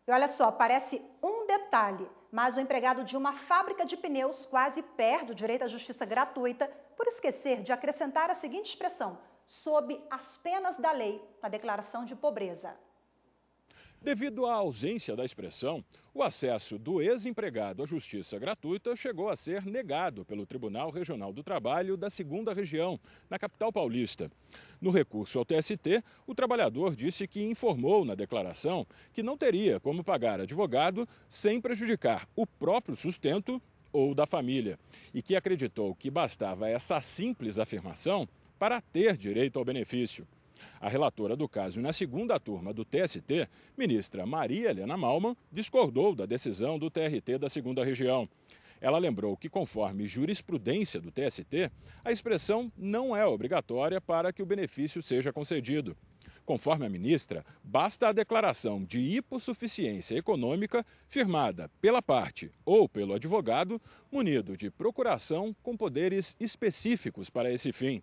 E olha só, parece um detalhe, mas o empregado de uma fábrica de pneus quase perde o direito à justiça gratuita por esquecer de acrescentar a seguinte expressão: sob as penas da lei, na declaração de pobreza. Devido à ausência da expressão, o acesso do ex-empregado à justiça gratuita chegou a ser negado pelo Tribunal Regional do Trabalho da 2ª Região, na capital paulista. No recurso ao TST, o trabalhador disse que informou na declaração que não teria como pagar advogado sem prejudicar o próprio sustento ou da família, e que acreditou que bastava essa simples afirmação para ter direito ao benefício. A relatora do caso na 2ª turma do TST, ministra Maria Helena Malman, discordou da decisão do TRT da 2ª Região. Ela lembrou que, conforme jurisprudência do TST, a expressão não é obrigatória para que o benefício seja concedido. Conforme a ministra, basta a declaração de hipossuficiência econômica firmada pela parte ou pelo advogado, munido de procuração com poderes específicos para esse fim.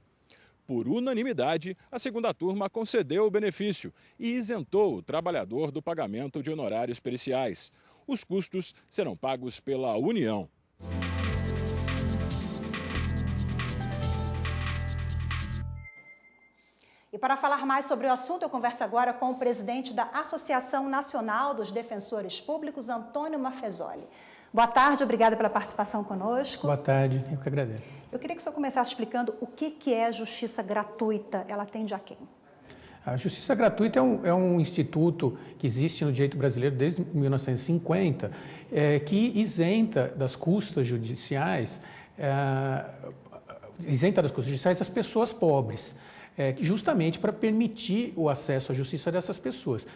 Por unanimidade, a 2ª turma concedeu o benefício e isentou o trabalhador do pagamento de honorários periciais. Os custos serão pagos pela União. E para falar mais sobre o assunto, eu converso agora com o presidente da Associação Nacional dos Defensores Públicos, Antônio Maffezoli. Boa tarde, obrigada pela participação conosco. Boa tarde, eu que agradeço. Eu queria que o senhor começasse explicando o que é justiça gratuita, ela atende a quem? A justiça gratuita é um instituto que existe no direito brasileiro desde 1950, que isenta das custas judiciais, as pessoas pobres, justamente para permitir o acesso à justiça dessas pessoas.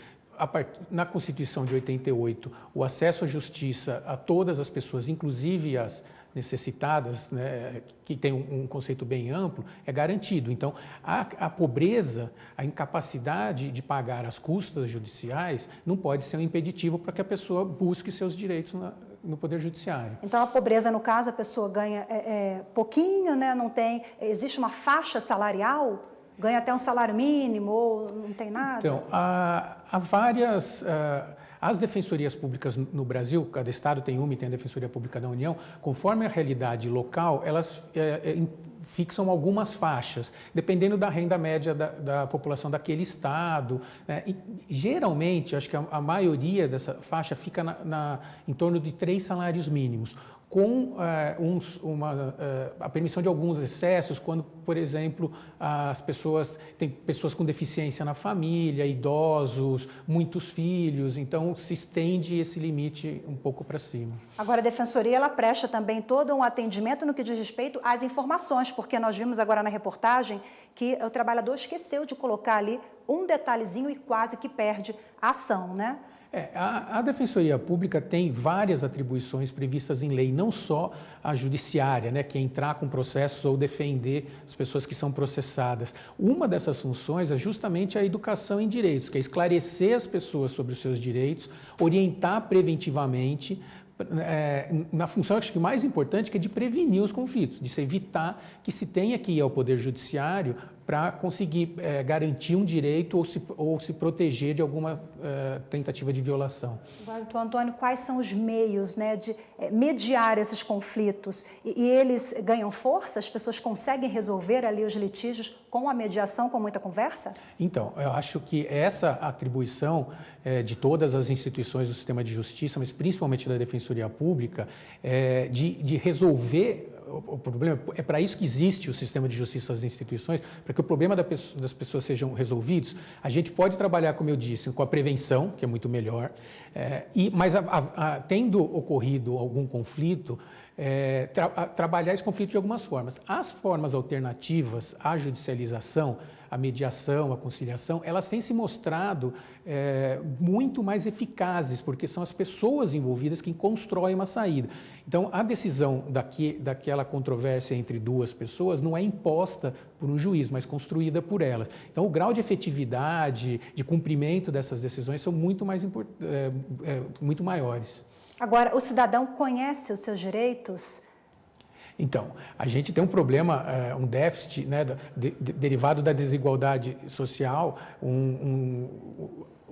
Na Constituição de 88, o acesso à justiça a todas as pessoas, inclusive as necessitadas, né, que tem um conceito bem amplo, é garantido. Então, a pobreza, a incapacidade de pagar as custas judiciais não pode ser um impeditivo para que a pessoa busque seus direitos no Poder Judiciário. Então, a pobreza, no caso, a pessoa ganha pouquinho, né, não tem, existe uma faixa salarial? Ganha até um salário mínimo ou não tem nada? Então, há várias... As defensorias públicas no Brasil, cada estado tem uma e tem a Defensoria Pública da União, conforme a realidade local, elas fixam algumas faixas, dependendo da renda média da população daquele estado. E, geralmente, acho que a maioria dessa faixa fica em torno de 3 salários mínimos, com a permissão de alguns excessos, quando, por exemplo, tem pessoas com deficiência na família, idosos, muitos filhos, então se estende esse limite um pouco para cima. Agora, a Defensoria, ela presta também todo um atendimento no que diz respeito às informações, porque nós vimos agora na reportagem que o trabalhador esqueceu de colocar ali um detalhezinho e quase que perde a ação, né? A Defensoria Pública tem várias atribuições previstas em lei, não só a judiciária, né, que é entrar com processos ou defender as pessoas que são processadas. Uma dessas funções é justamente a educação em direitos, que é esclarecer as pessoas sobre os seus direitos, orientar preventivamente, na função, acho que mais importante, que é de prevenir os conflitos, de se evitar que se tenha que ir ao Poder Judiciário para conseguir garantir um direito ou se proteger de alguma tentativa de violação. Agora, doutor Antônio, quais são os meios, né, de mediar esses conflitos? E eles ganham força? As pessoas conseguem resolver ali os litígios com a mediação, com muita conversa? Então, eu acho que essa atribuição de todas as instituições do sistema de justiça, mas principalmente da Defensoria Pública, de resolver o problema, é para isso que existe o sistema de justiça das instituições, para que o problema das pessoas sejam resolvidos. A gente pode trabalhar, como eu disse, com a prevenção, que é muito melhor, mas tendo ocorrido algum conflito, trabalhar esse conflito de algumas formas. As formas alternativas à judicialização, a mediação, a conciliação, elas têm se mostrado muito mais eficazes, porque são as pessoas envolvidas que constroem uma saída. Então, a decisão daquela controvérsia entre duas pessoas não é imposta por um juiz, mas construída por elas. Então, o grau de efetividade, de cumprimento dessas decisões são muito maiores. Agora, o cidadão conhece os seus direitos? Então, a gente tem um problema, um déficit, né, derivado da desigualdade social,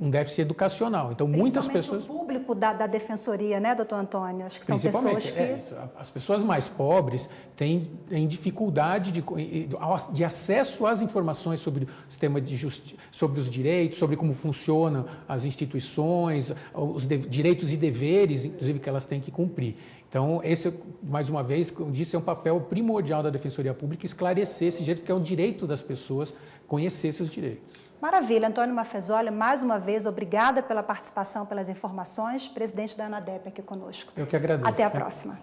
um déficit educacional. Então, muitas pessoas... o público da defensoria, né, doutor Antônio? Acho que são pessoas que... As pessoas mais pobres têm dificuldade de acesso às informações sobre o sistema de justiça, sobre os direitos, sobre como funcionam as instituições, os direitos e deveres, inclusive, que elas têm que cumprir. Então, esse, mais uma vez, como disse, é um papel primordial da Defensoria Pública esclarecer esse direito, porque é o direito das pessoas conhecer seus direitos. Maravilha. Antônio Maffezoli, mais uma vez, obrigada pela participação, pelas informações. Presidente da ANADEP aqui conosco. Eu que agradeço. Até a próxima.